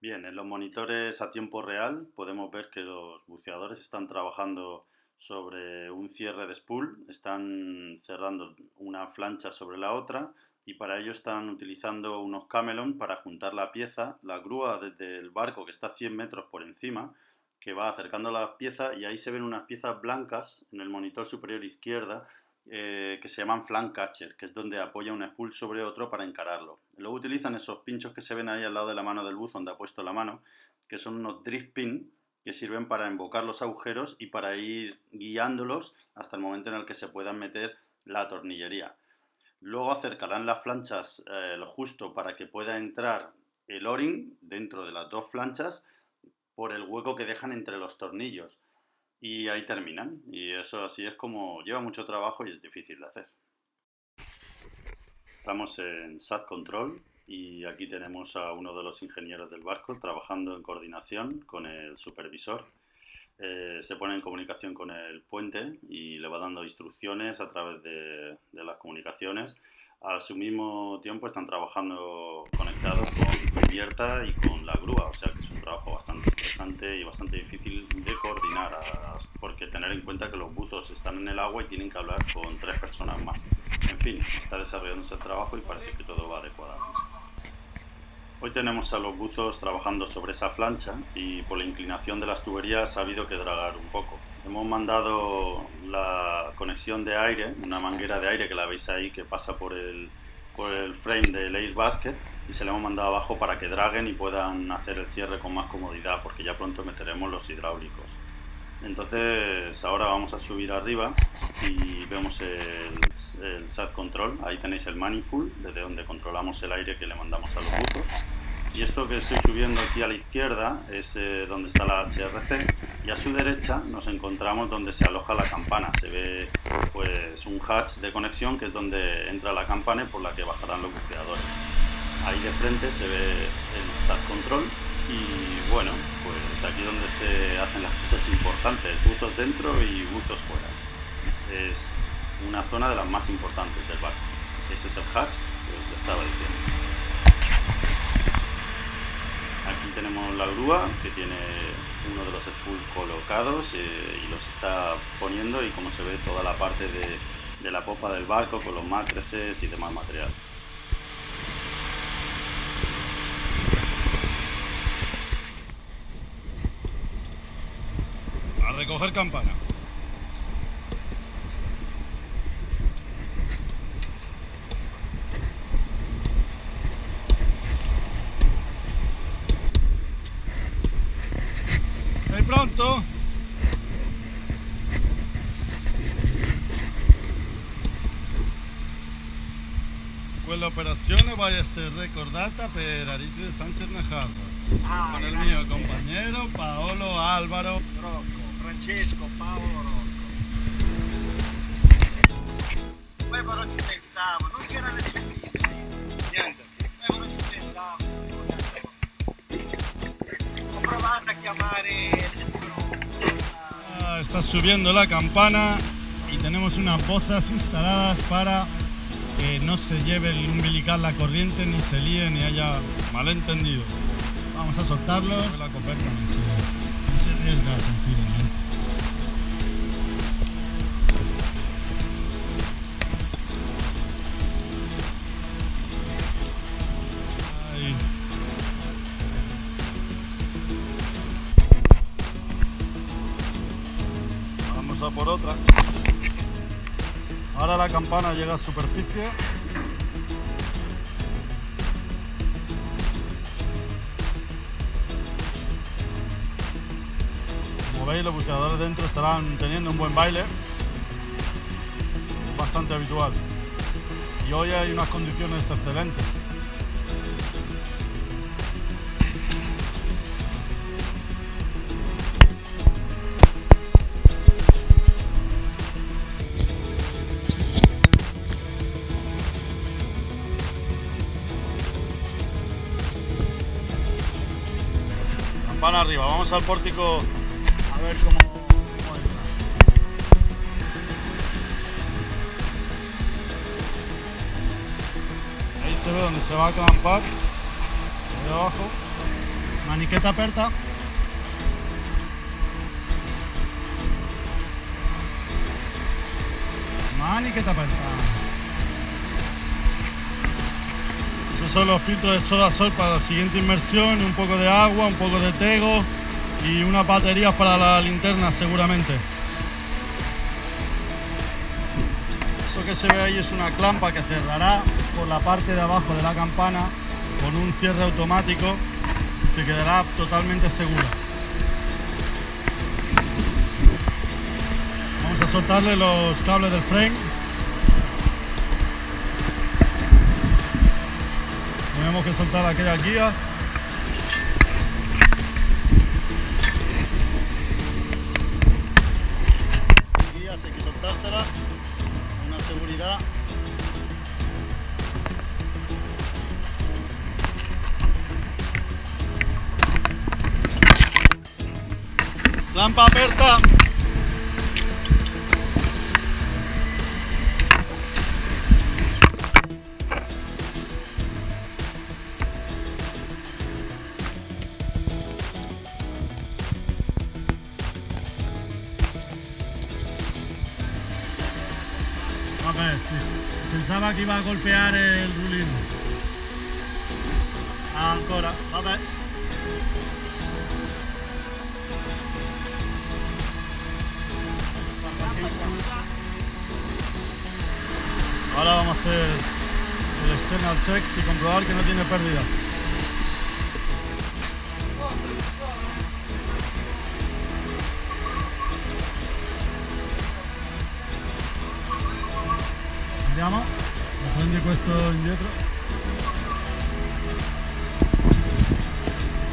Bien, en los monitores a tiempo real podemos ver que los buceadores están trabajando sobre un cierre de spool, están cerrando una flancha sobre la otra y para ello están utilizando unos camelon para juntar la pieza, la grúa desde el barco que está a 100 metros por encima, que va acercando las piezas y ahí se ven unas piezas blancas en el monitor superior izquierda que se llaman flank catcher, que es donde apoya un spool sobre otro para encararlo. Luego utilizan esos pinchos que se ven ahí al lado de la mano del buzo donde ha puesto la mano, que son unos drift pin que sirven para embocar los agujeros y para ir guiándolos hasta el momento en el que se puedan meter la tornillería. Luego acercarán las flanchas lo justo para que pueda entrar el o-ring dentro de las dos flanchas por el hueco que dejan entre los tornillos. Y ahí terminan. Y eso así es como lleva mucho trabajo y es difícil de hacer. Estamos en SAT Control y aquí tenemos a uno de los ingenieros del barco trabajando en coordinación con el supervisor. Se pone en comunicación con el puente y le va dando instrucciones a través de las comunicaciones. A su mismo tiempo están trabajando conectados con cubierta y con la grúa, o sea que es un trabajo bastante estresante y bastante difícil de coordinar, porque tener en cuenta que los buzos están en el agua y tienen que hablar con 3 personas más. En fin, está desarrollándose el trabajo y parece que todo va adecuadamente. Hoy tenemos a los buzos trabajando sobre esa flancha y por la inclinación de las tuberías ha habido que dragar un poco. Hemos mandado la conexión de aire, una manguera de aire que la veis ahí que pasa por el frame del Air Basket y se la hemos mandado abajo para que draguen y puedan hacer el cierre con más comodidad porque ya pronto meteremos los hidráulicos. Entonces ahora vamos a subir arriba y vemos el SAT Control, ahí tenéis el manifold desde donde controlamos el aire que le mandamos a los buzos. Y esto que estoy subiendo aquí a la izquierda es donde está la HRC y a su derecha nos encontramos donde se aloja la campana. Se ve pues un hatch de conexión que es donde entra la campana y por la que bajarán los buceadores. Ahí de frente se ve el SAT Control y bueno, pues aquí donde se hacen las cosas importantes, buzos dentro y buzos fuera. Es una zona de las más importantes del barco. Ese es el hatch que os lo estaba diciendo. Aquí tenemos la grúa que tiene uno de los spools colocados y los está poniendo y como se ve toda la parte de la popa del barco con los matrices y demás material. A recoger campana. ¿Sei pronto? Quell'operazione va a essere ricordata per Aristide Sánchez Najarro con il mio compañero Paolo Álvaro Rocco, Francesco, Paolo Rocco. Poi però ci pensavo, non c'erano le Filippine, Niente. poi non ci pensavo. Ho provato a chiamare Está subiendo la campana y tenemos unas bozas instaladas para que no se lleve el umbilical la corriente, ni se líe, ni haya malentendidos. Vamos a soltarlos. La coberta no se arriesga a sentir, ¿no? Ahí. Vamos a por otra. Ahora la campana llega a superficie. Como veis, los buceadores dentro estarán teniendo un buen baile, bastante habitual. Y hoy hay unas condiciones excelentes. Campana arriba, vamos al pórtico a ver cómo entra. Ahí se ve donde se va a acampar, ahí abajo. Maniqueta aperta. Maniqueta aperta. Esos son los filtros de Soda Sol para la siguiente inmersión. Un poco de agua, un poco de tego y unas baterías para la linterna seguramente. Esto que se ve ahí es una clampa que cerrará por la parte de abajo de la campana con un cierre automático y se quedará totalmente segura. Vamos a soltarle los cables del frame. Tenemos que soltar aquellas guías. Guías hay que soltárselas. Una seguridad. Lampa aperta. Vabbè, sì. Pensava che iba a golpeare il rulino. Ah, ancora, vabbè. Ahora vamos a hacer el external checks y comprobar que no tiene pérdidas. Andiamo, prendi questo indietro.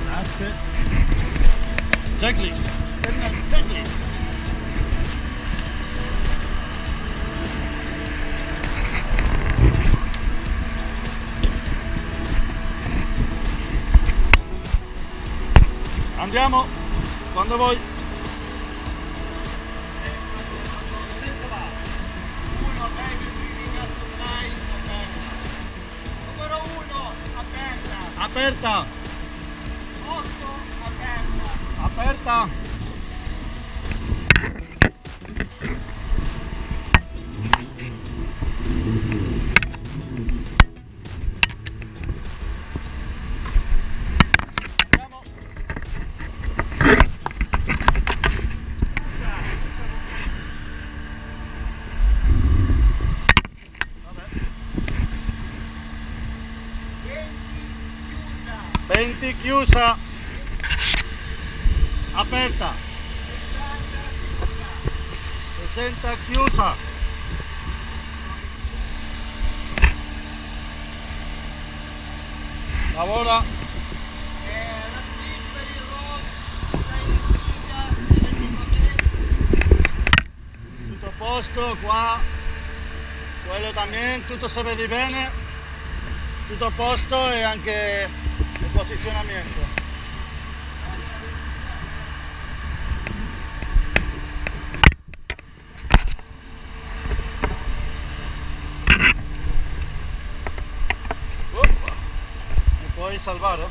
Grazie. Checklist, external checklist. Andiamo, quando vuoi. Numero 1, aperta. Aperta, 8, aperta. aperta. Andiamo. 20 chiusa, aperta, 60 chiusa, lavora, La slip per il roll, sei in spinga, tutto a posto qua, quello también, tutto se vede bene, tutto a posto e anche il posizionamento. Mi puoi salvare?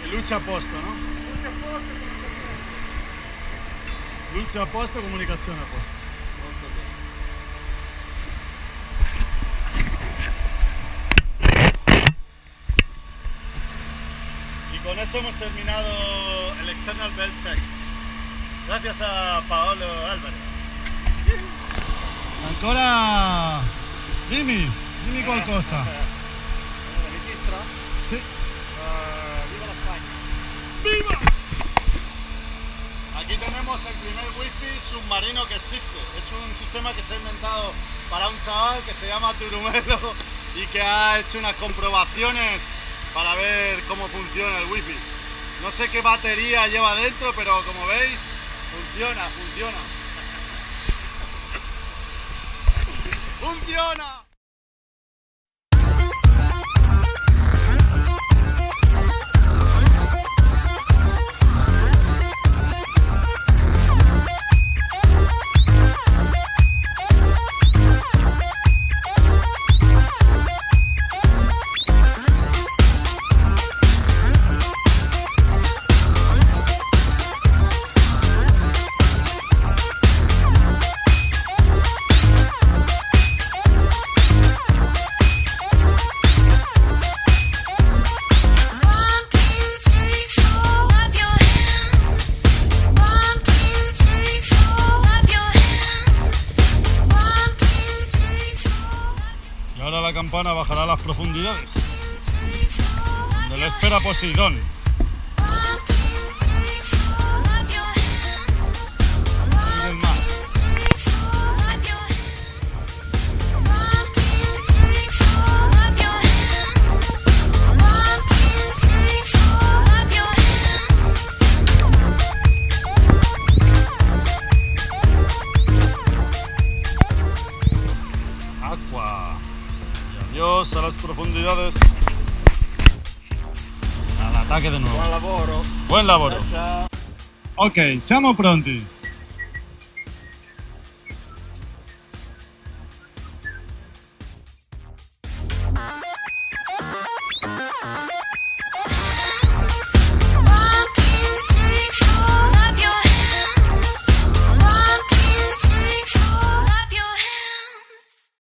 E luce a posto, no? Luce a posto, comunicazione a posto. Molto bene. Y con eso hemos terminado el external belt checks. Gracias a Paolo Álvarez. Ancora dimmi qualcosa. Registra? Sì. Viva la Spagna. ¡Viva! Aquí tenemos el primer wifi submarino que existe. Es un sistema que se ha inventado para un chaval que se llama Turumelo y que ha hecho unas comprobaciones para ver cómo funciona el wifi. No sé qué batería lleva dentro, pero como veis, funciona. ¡Funciona! campana bajará a las profundidades, donde le espera Poseidón. Miren más. Aqua. Y adiós a las profundidades. Al ataque de nuevo. Buon lavoro. Buen lavoro. Ciao. Ok, siamo pronti.